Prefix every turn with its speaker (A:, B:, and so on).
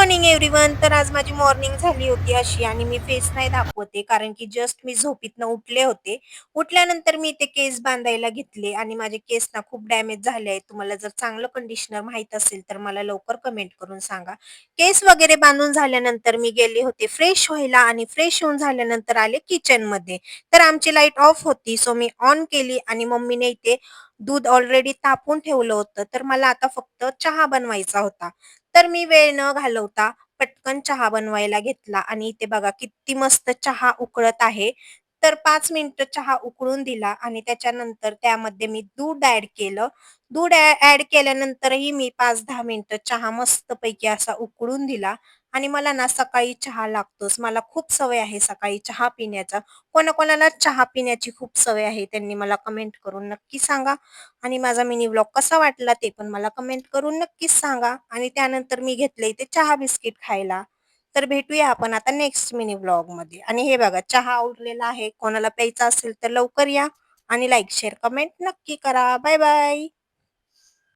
A: Morning everyone. तर आज माझी मॉर्निंग झाली होती अशी आणि मी फेस नाही दाखवते कारण की जस्ट मी झोपेतनं उठले होते. उठल्यानंतर मी ते केस बांधायला घेतले आणि माझे केस ना खूप डॅमेज झाले आहेत. तुम्हाला जर चांगलं कंडिशनर माहीत असेल तर मला लवकर कमेंट करून सांगा. केस वगैरे बांधून झाल्यानंतर मी गेले होते फ्रेश व्हायला आणि फ्रेश होऊन झाल्यानंतर आले किचनमध्ये. तर आमची लाईट ऑफ होती सो मी ऑन केली आणि मम्मीने इथे दूध ऑलरेडी तापवून ठेवलं होतं. तर मला आता फक्त चहा बनवायचा होता. तर मी वेळ न घालवता पटकन चहा बनवायला घेतला आणि इथे बघा किती मस्त चहा उकळत आहे. तर 5 मिनिटं चहा उकळून दिला आणि त्याच्यानंतर त्यामध्ये मी दूध ॲड केलं. दूध ॲड केल्यानंतरही मी 5-10 मिनिटं चहा मस्तपैकी असा उकळून दिला आणि मला ना सकाळी चहा लागतोच. मला खूप सवय आहे सकाळी चहा पिण्याचा. कोणाकोणाला चहा पिण्याची खूप सवय आहे त्यांनी मला कमेंट करून नक्की सांगा. आणि माझा मिनी व्लॉग कसा वाटला ते पण मला कमेंट करून नक्कीच सांगा. आणि त्यानंतर मी घेतले इथे चहा बिस्किट खायला. तर भेटूया आपण आता नेक्स्ट मिनी व्लॉगमध्ये. आणि हे बघा चहा उरलेला आहे. कोणाला प्यायचा असेल तर लवकर या आणि लाईक, शेअर, कमेंट नक्की करा. Bye bye.